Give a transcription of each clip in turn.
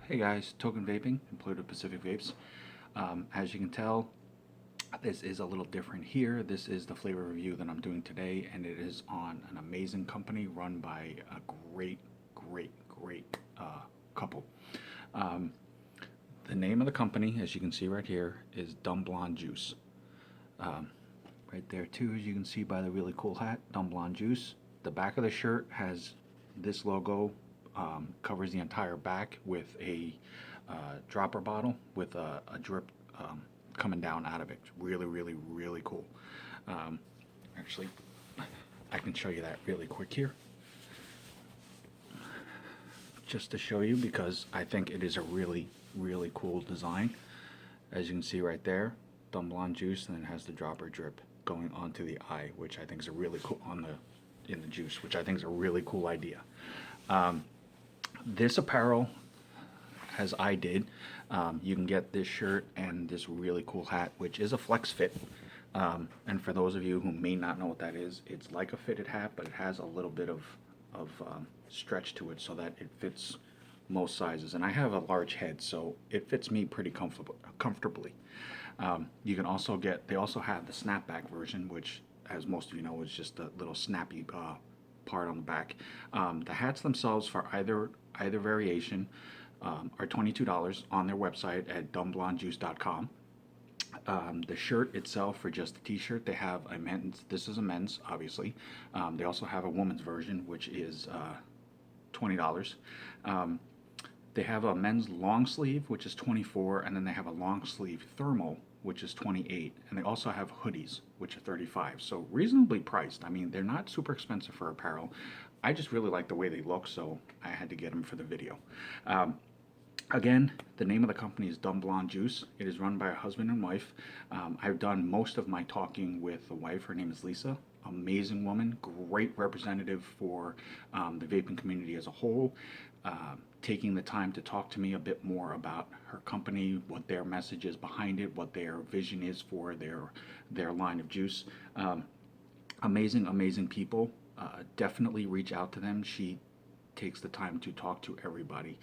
Hey guys, Token Vaping, employed with Pacific Vapes. As you can tell, this is a little different here. This is the flavor review that I'm doing today, and it is on an amazing company run by a great couple. Um, the name of the company, as you can see right here, is Dumb Blonde Juice. Um, right there too, as you can see by the really cool hat, Dumb Blonde Juice. The back of the shirt has this logo, covers the entire back with a dropper bottle with a drip coming down out of it. Really cool. Um, Actually, I can show you that really quick here, just to show you because I think it is a really cool design. As you can see right there, Dumb Blonde Juice, and then it has the dropper drip going onto the eye, which I think is a really cool on the in the juice, which I think is a really cool idea. Um, this apparel, as I did, you can get this shirt and this really cool hat, which is a flex fit. And for those of you who may not know what that is, it's like a fitted hat, but it has a little bit of stretch to it so that it fits most sizes. And I have a large head, so it fits me pretty comfortably. You can also get, they also have the snapback version, which, as most of you know, is just a little snappy part on the back. The hats themselves for either variation are $22 on their website at dumbblondejuice.com. The shirt itself, for just the t-shirt, they have a men's. This is a men's, obviously. They also have a woman's version, which is $20. Um, they have a men's long sleeve, which is 24, and then they have a long sleeve thermal, which is 28, and they also have hoodies, which are 35. So reasonably priced. I mean, they're not super expensive for apparel. I just really like the way they look, so I had to get them for the video. Um, Again, the name of the company is Dumb Blonde Juice. It is run by a husband and wife. I've done most of my talking with the wife. Her name is Lisa. Amazing woman, great representative for the vaping community as a whole. Taking the time to talk to me a bit more about her company, what their message is behind it, what their vision is for their line of juice. Amazing people. Definitely reach out to them. She takes the time to talk to everybody.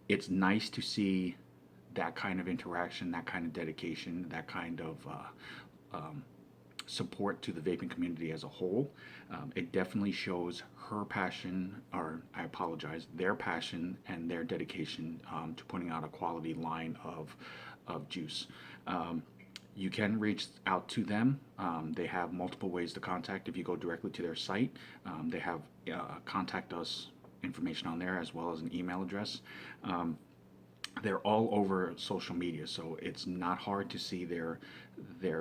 It's nice to see that kind of interaction, that kind of dedication, that kind of support to the vaping community as a whole. It definitely shows her passion, or I apologize, their passion and their dedication to putting out a quality line of juice. You can reach out to them. They have multiple ways to contact. If you go directly to their site, they have contact us information on there, as well as an email address. Um, they're all over social media, so it's not hard to see their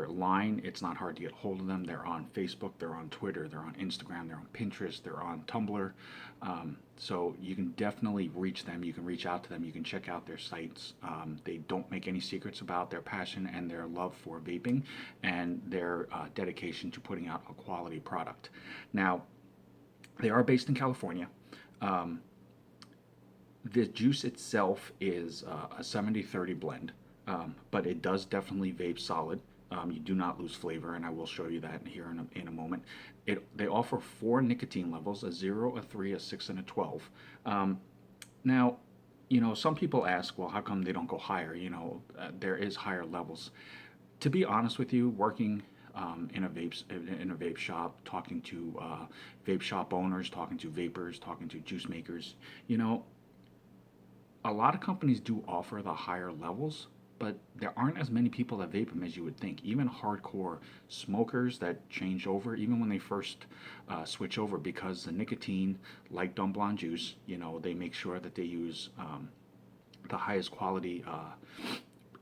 line. It's not hard to get hold of them. They're on Facebook, they're on Twitter, they're on Instagram, they're on Pinterest, they're on Tumblr. So you can definitely reach them. You can reach out to them. You can check out their sites. They don't make any secrets about their passion and their love for vaping and their dedication to putting out a quality product. Now, they are based in California. Um, the juice itself is a 70-30 blend, but it does definitely vape solid. You do not lose flavor, and I will show you that here in a moment. They offer 4 nicotine levels: a 0, a 3, a 6, and a 12. Now, some people ask, well, how come they don't go higher? There is higher levels. To be honest with you, working in a vape shop, talking to vape shop owners, talking to vapors, talking to juice makers, you know, a lot of companies do offer the higher levels, but there aren't as many people that vape them as you would think. Even hardcore smokers that change over, even when they first switch over, because the nicotine, like Dumb Blonde Juice, they make sure that they use the highest quality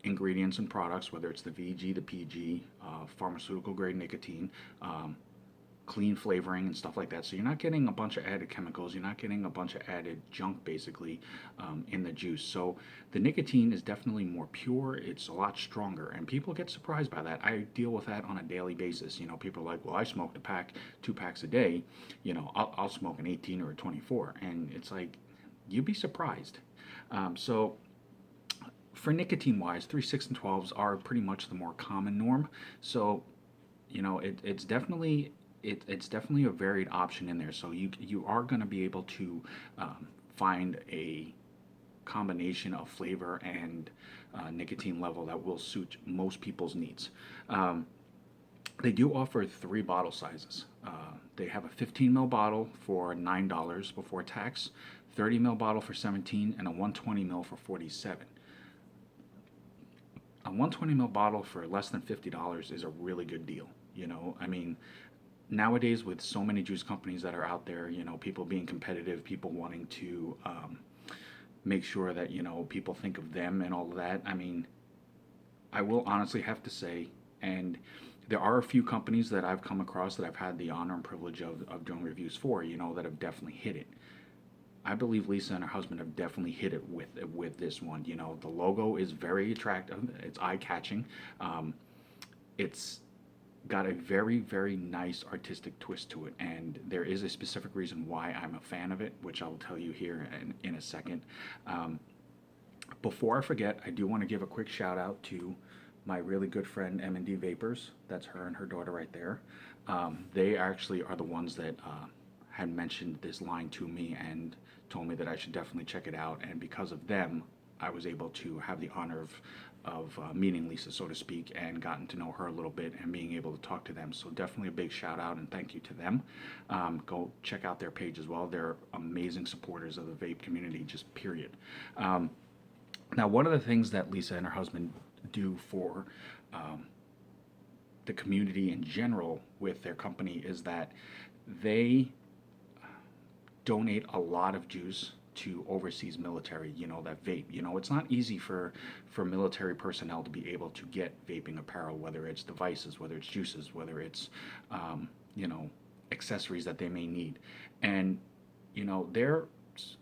ingredients and products, whether it's the VG, the PG, pharmaceutical grade nicotine, clean flavoring and stuff like that. So you're not getting a bunch of added chemicals. You're not getting a bunch of added junk, basically, in the juice. So the nicotine is definitely more pure. It's a lot stronger, and people get surprised by that. I deal with that on a daily basis. People are like, well, I smoked 2 packs a day. I'll smoke an 18 or a 24, and it's like, you'd be surprised. So for nicotine wise, 3, 6, and 12s are pretty much the more common norm. So it's definitely it's definitely a varied option in there. So you are going to be able to find combination of flavor and nicotine level that will suit most people's needs. Um, they do offer three bottle sizes. They have a 15 ml bottle for $9 before tax, 30 ml bottle for 17, and a 120 ml for 47. A 120 ml bottle for less than $50 is a really good deal. You know, I mean, nowadays with so many juice companies that are out there, you know, people being competitive, people wanting to make sure that, you know, people think of them and all of that. I mean, I will honestly have to say, and there are a few companies that I've come across that I've had the honor and privilege of doing reviews for, you know, that have definitely hit it. I believe Lisa and her husband have definitely hit it with this one. You know, the logo is very attractive. It's eye catching. It's got a very, very nice artistic twist to it, and there is a specific reason why I'm a fan of it, which I'll tell you here in a second. Um, Before I forget, I do want to give a quick shout out to my really good friend M&D Vapors. That's her and her daughter right there. They actually are the ones that had mentioned this line to me and told me that I should definitely check it out. And because of them, I was able to have the honor of meeting Lisa, so to speak, and gotten to know her a little bit and being able to talk to them. So definitely a big shout out and thank you to them. Go check out their page as well. They're amazing supporters of the vape community, just period. Now, one of the things that Lisa and her husband do for um, the community in general with their company is that they donate a lot of juice to overseas military, you know, that vape. You know, it's not easy for military personnel to be able to get vaping apparel, whether it's devices, whether it's juices, whether it's you know, accessories that they may need. And you know,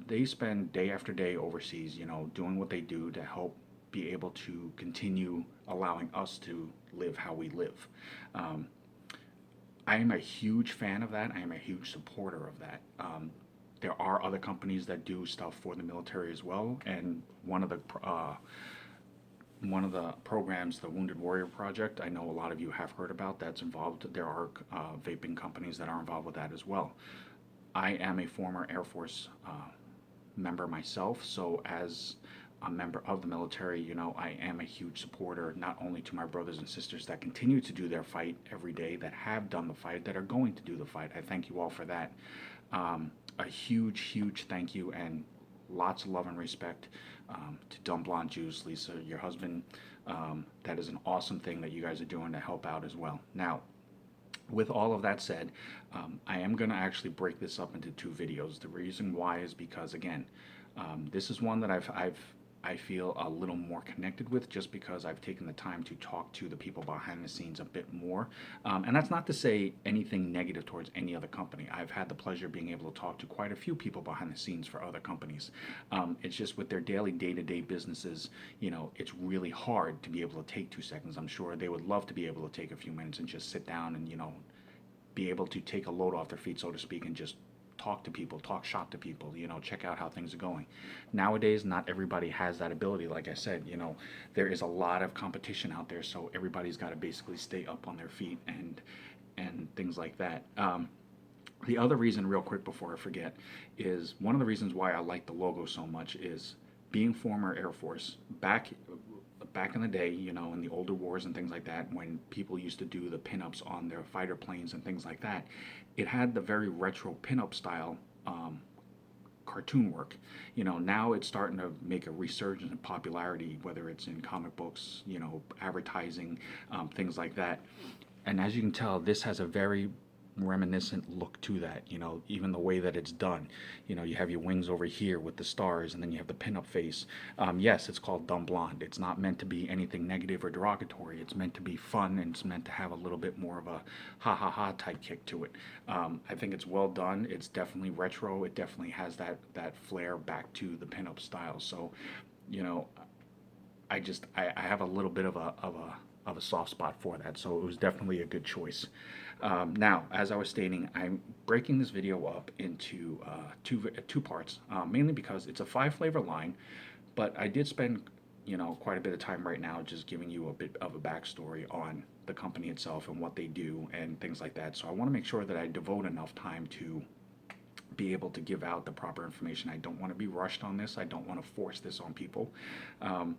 they spend day after day overseas, you know, doing what they do to help be able to continue allowing us to live how we live. Um, I am a huge fan of that. I am a huge supporter of that. There are other companies that do stuff for the military as well, and one of the programs, the Wounded Warrior Project, I know a lot of you have heard about. That's involved. There are vaping companies that are involved with that as well. I am a former Air Force member myself, so as a member of the military, you know, I am a huge supporter not only to my brothers and sisters that continue to do their fight every day, that have done the fight, that are going to do the fight. I thank you all for that. A huge, huge thank you and lots of love and respect to Dumb Blonde Juice, Lisa, your husband. That is an awesome thing that you guys are doing to help out as well. Now, with all of that said, I am going to actually break this up into two videos. The reason why is because, again, this is one that I feel a little more connected with just because I've taken the time to talk to the people behind the scenes a bit more. And that's not to say anything negative towards any other company. I've had the pleasure of being able to talk to quite a few people behind the scenes for other companies. It's just with their daily day-to-day businesses, you know, it's really hard to be able to take 2 seconds. I'm sure they would love to be able to take a few minutes and just sit down and, you know, be able to take a load off their feet, so to speak, and just talk to people, talk shop to people, you know, check out how things are going. Nowadays, not everybody has that ability. Like I said, you know, there is a lot of competition out there, so everybody's got to basically stay up on their feet and things like that. The other reason, real quick before I forget, is one of the reasons why I like the logo so much is being former Air Force, back in the day, you know, in the older wars and things like that, when people used to do the pinups on their fighter planes and things like that, it had the very retro pinup style cartoon work. You know, now it's starting to make a resurgence in popularity, whether it's in comic books, you know, advertising, things like that. And as you can tell, this has a very reminiscent look to that, you know, even the way that it's done. You know, you have your wings over here with the stars, and then you have the pinup face. Yes, it's called Dumb Blonde. It's not meant to be anything negative or derogatory. It's meant to be fun, and it's meant to have a little bit more of a ha ha ha type kick to it. I think it's well done. It's definitely retro. It definitely has that flair back to the pinup style. So, you know, I have a little bit of a soft spot for that, so it was definitely a good choice. Now, as I was stating, I'm breaking this video up into two parts, mainly because it's a 5 flavor line, but I did spend, you know, quite a bit of time right now just giving you a bit of a backstory on the company itself and what they do and things like that. So I want to make sure that I devote enough time to be able to give out the proper information. I don't want to be rushed on this. I don't want to force this on people. Um,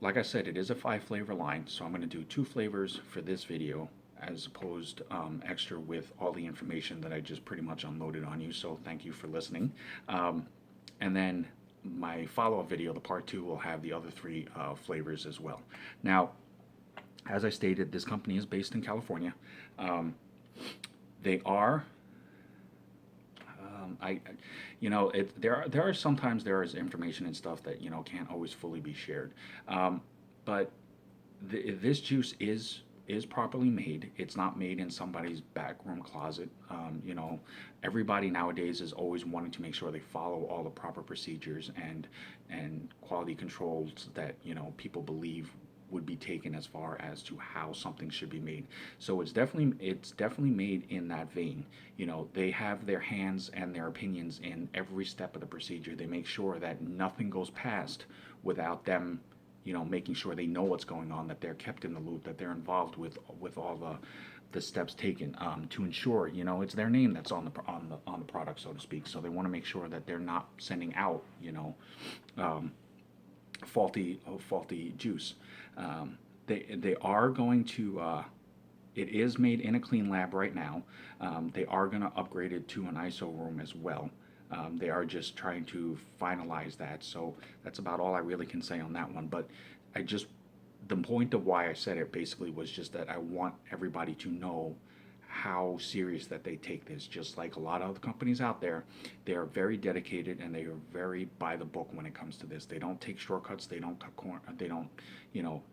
like I said, it is a 5 flavor line, so I'm going to do 2 flavors for this video as opposed extra with all the information that I just pretty much unloaded on you. So thank you for listening. And then my follow-up video, the part 2, will have the other 3 flavors as well. Now, as I stated, this company is based in California. They are I, there are sometimes there is information and stuff that can't always fully be shared, but this juice is properly made. It's not made in somebody's back room closet. Everybody nowadays is always wanting to make sure they follow all the proper procedures and quality controls that people believe would be taken as far as to how something should be made. So it's definitely made in that vein. They have their hands and their opinions in every step of the procedure. They make sure that nothing goes past without them, making sure they know what's going on, that they're kept in the loop, that they're involved with all the steps taken to ensure it's their name that's on the product, so to speak. So they want to make sure that they're not sending out faulty juice. They are going to. It is made in a clean lab right now. They are going to upgrade it to an ISO room as well. They are just trying to finalize that. So that's about all I really can say on that one. But the point of why I said it basically was just that I want everybody to know how serious that they take this. Just like a lot of other companies out there, they are very dedicated and they are very by the book when it comes to this. They don't take shortcuts. They don't cut corner. They don't,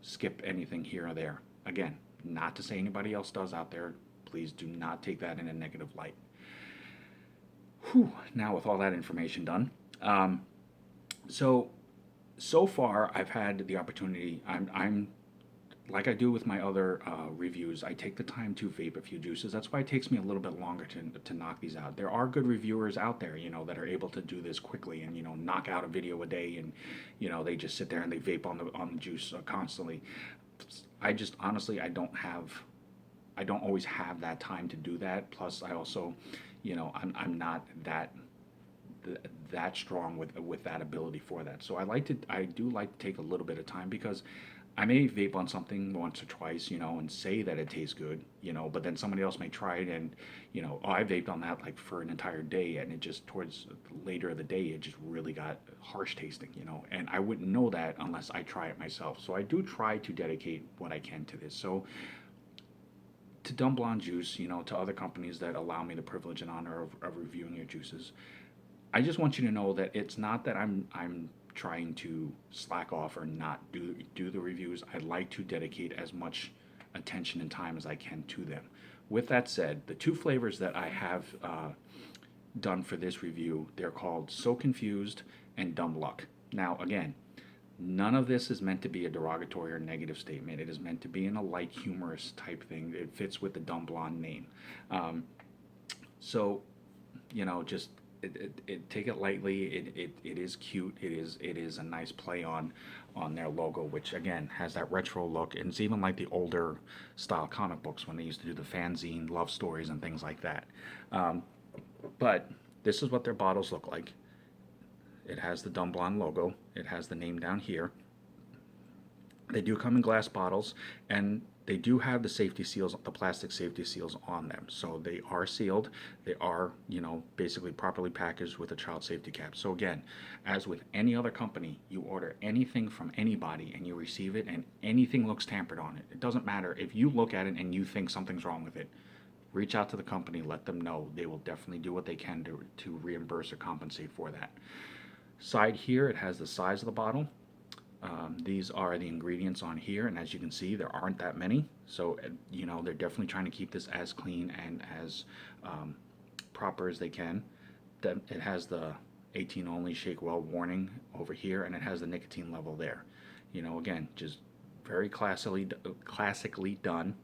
skip anything here or there. Again, not to say anybody else does out there. Please do not take that in a negative light. Whew, now with all that information done, so far I've had the opportunity. I'm like I do with my other reviews, I take the time to vape a few juices. That's why it takes me a little bit longer to knock these out. There are good reviewers out there, that are able to do this quickly and knock out a video a day, and they just sit there and they vape on the juice constantly. I just honestly I don't always have that time to do that. Plus, I also, I'm not that strong with that ability for that. So I do like to take a little bit of time, because I may vape on something once or twice, and say that it tastes good, but then somebody else may try it and, I vaped on that like for an entire day, and it just towards later of the day, it just really got harsh tasting, and I wouldn't know that unless I try it myself. So I do try to dedicate what I can to this. So to Dumb Blonde Juice, to other companies that allow me the privilege and honor of reviewing your juices, I just want you to know that it's not that I'm trying to slack off or not do the reviews. I like to dedicate as much attention and time as I can to them. With that said, the 2 flavors that I have done for this review, they're called So Confused and Dumb Luck. Now, again, none of this is meant to be a derogatory or negative statement. It is meant to be in a light, humorous type thing. It fits with the Dumb Blonde name. So, just take it lightly. It is cute. It is a nice play on their logo, which again has that retro look, and it's even like the older style comic books when they used to do the fanzine love stories and things like that. But this is what their bottles look like. It has the Dumb Blonde logo. It has the name down here. They do come in glass bottles, and they do have the safety seals, the plastic safety seals on them. So they are sealed. They are, basically properly packaged with a child safety cap. So again, as with any other company, you order anything from anybody and you receive it and anything looks tampered on it. It doesn't matter if you look at it and you think something's wrong with it. Reach out to the company, let them know. They will definitely do what they can to reimburse or compensate for that. Side here, it has the size of the bottle. These are the ingredients on here, and as you can see, there aren't that many. So, they're definitely trying to keep this as clean and as proper as they can. It has the 18 only, shake well warning over here, and it has the nicotine level there. Again, just very classically done.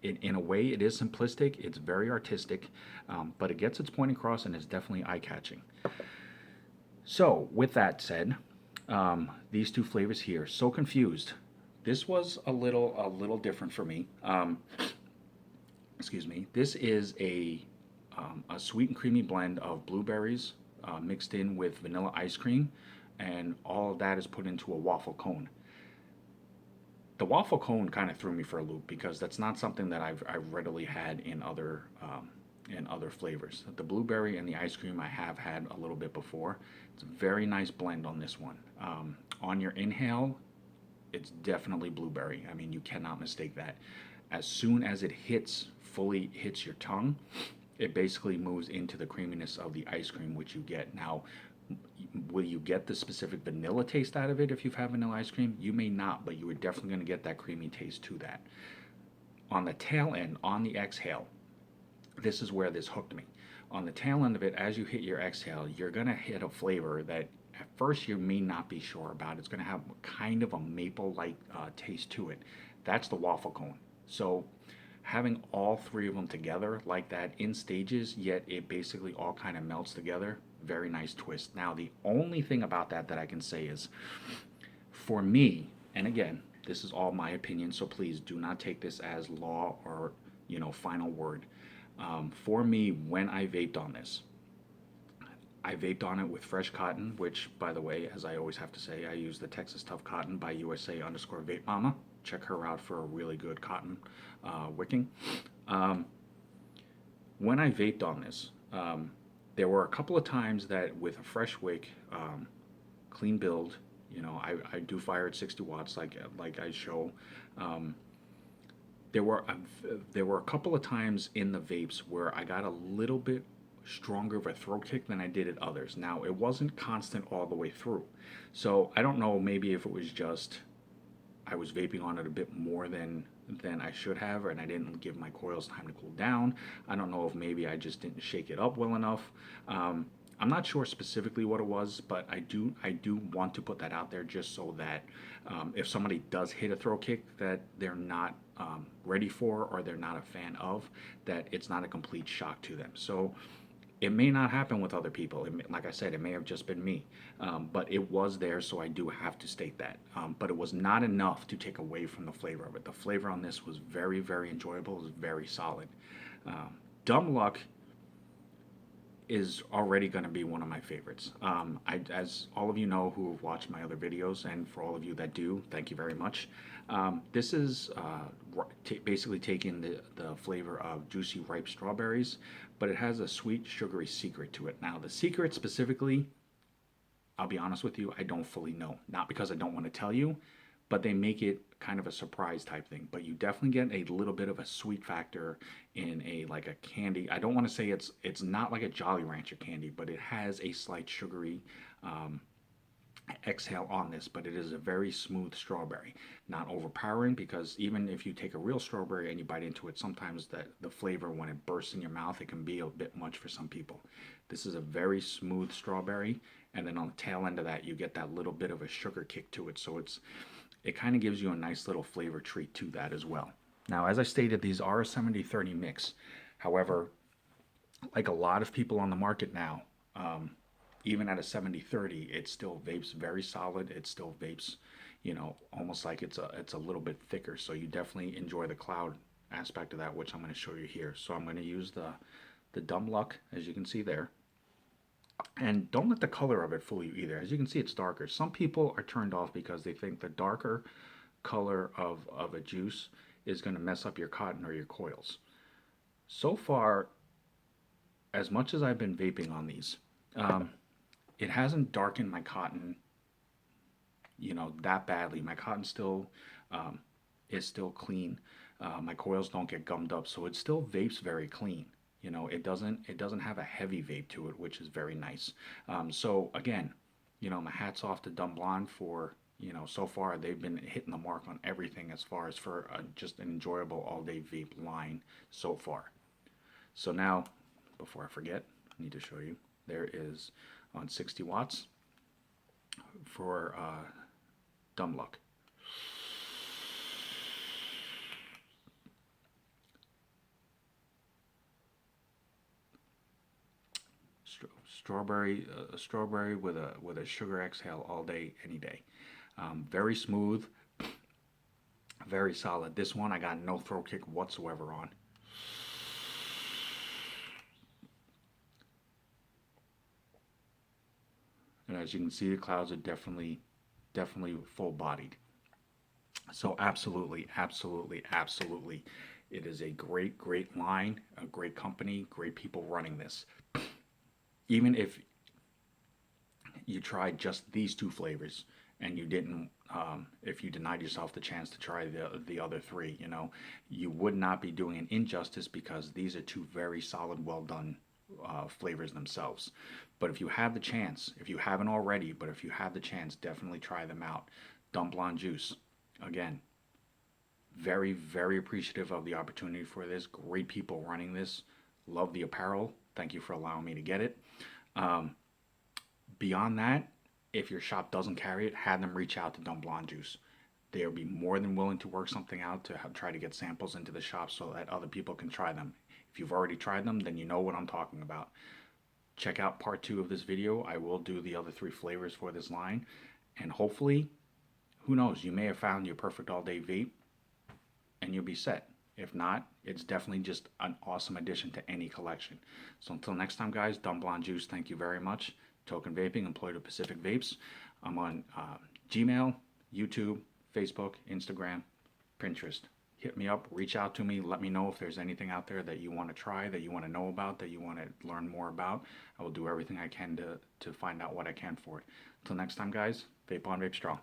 In a way, it is simplistic. It's very artistic, but it gets its point across, and it's definitely eye-catching. So, with that said, these 2 flavors here, So Confused. This was a little different for me. Excuse me. This is a a sweet and creamy blend of blueberries mixed in with vanilla ice cream, and all of that is put into a waffle cone. The waffle cone kind of threw me for a loop because that's not something that I've readily had in other flavors. The blueberry and the ice cream I have had a little bit before. It's a very nice blend on this one. On your inhale, it's definitely blueberry. I mean, you cannot mistake that. As soon as it fully hits your tongue, it basically moves into the creaminess of the ice cream, which you get. Now, will you get the specific vanilla taste out of it if you've had vanilla ice cream? You may not, but you are definitely going to get that creamy taste to that. On the tail end, on the exhale, this is where this hooked me. On the tail end of it, as you hit your exhale, you're going to hit a flavor that at first you may not be sure about. It's going to have kind of a maple like taste to it. That's the waffle cone. So having all three of them together like that in stages, yet it basically all kind of melts together, very nice twist. Now, the only thing about that I can say is, for me, and again, this is all my opinion, so please do not take this as law or final word. For me, when I vaped on this, I vaped on it with fresh cotton, which, by the way, as I always have to say, I use the Texas Tough Cotton by USA_Vape Mama. Check her out for a really good cotton wicking. When I vaped on this, there were a couple of times that with a fresh wick, clean build, I do fire at 60 watts like I show. Um, there were a couple of times in the vapes where I got a little bit stronger of a throat kick than I did at others. Now, it wasn't constant all the way through. So I don't know, maybe if it was just I was vaping on it a bit more than I should have, and I didn't give my coils time to cool down. I don't know if maybe I just didn't shake it up well enough. I'm not sure specifically what it was, but I do want to put that out there just so that if somebody does hit a throat kick that they're not ready for or they're not a fan of, that it's not a complete shock to them. So it may not happen with other people. Like I said, it may have just been me, but it was there, so I do have to state that. But it was not enough to take away from the flavor of it. The flavor on this was very, very enjoyable. It was very solid. Dumb Luck is already going to be one of my favorites. As all of you know who have watched my other videos, and for all of you that do, thank you very much. This is basically taking the flavor of juicy ripe strawberries, but it has a sweet sugary secret to it. Now, the secret specifically, I'll be honest with you, I don't fully know. Not because I don't want to tell you, but they make it kind of a surprise type thing. But you definitely get a little bit of a sweet factor in a like a candy. I don't want to say it's not like a Jolly Rancher candy, but it has a slight sugary exhale on this, but it is a very smooth strawberry, not overpowering, because even if you take a real strawberry and you bite into it, sometimes the flavor when it bursts in your mouth, it can be a bit much for some people. This is a very smooth strawberry, and then on the tail end of that you get that little bit of a sugar kick to it, so it kind of gives you a nice little flavor treat to that as well. Now, as I stated, these are a 70-30 mix. However, like a lot of people on the market now, even at a 70-30, it still vapes very solid. It still vapes, almost like it's a little bit thicker. So you definitely enjoy the cloud aspect of that, which I'm going to show you here. So I'm going to use the Dumb Luck, as you can see there. And don't let the color of it fool you either. As you can see, it's darker. Some people are turned off because they think the darker color of a juice is going to mess up your cotton or your coils. So far, as much as I've been vaping on these, it hasn't darkened my cotton, that badly. My cotton still is still clean. My coils don't get gummed up, so it still vapes very clean. It doesn't have a heavy vape to it, which is very nice. So again, my hat's off to Dumb Blonde for so far they've been hitting the mark on everything as far as for just an enjoyable all-day vape line so far. So now, before I forget, I need to show you. There is on 60 watts for Dumb Luck. Strawberry with a sugar exhale all day, any day. Very smooth, very solid. This one I got no throat kick whatsoever on. And as you can see, the clouds are definitely full bodied. So absolutely, absolutely, absolutely. It is a great line, a great company, great people running this. Even if you tried just these two flavors and you didn't, if you denied yourself the chance to try the other three, you know, you would not be doing an injustice, because these are two very solid, well done flavors themselves. But if you have the chance, if you haven't already, but if you have the chance, definitely try them out. Dump Blonde Juice, again, very appreciative of the opportunity for this. Great people running this. Love the apparel. Thank you for allowing me to get it. Um, Beyond that, if your shop doesn't carry it, have them reach out to Dumb Blonde Juice. They'll be more than willing to work something out to try to get samples into the shop so that other people can try them. If you've already tried them, then you know what I'm talking about. Check out part 2 of this video. I will do the other 3 flavors for this line. And hopefully, who knows, you may have found your perfect all day vape and you'll be set. If not, it's definitely just an awesome addition to any collection. So until next time, guys, Dumb Blonde Juice, thank you very much. Token Vaping, employed of Pacific Vapes. I'm on Gmail, YouTube, Facebook, Instagram, Pinterest. Hit me up, reach out to me, let me know if there's anything out there that you want to try, that you want to know about, that you want to learn more about. I will do everything I can to find out what I can for it. Until next time, guys, vape on, vape strong.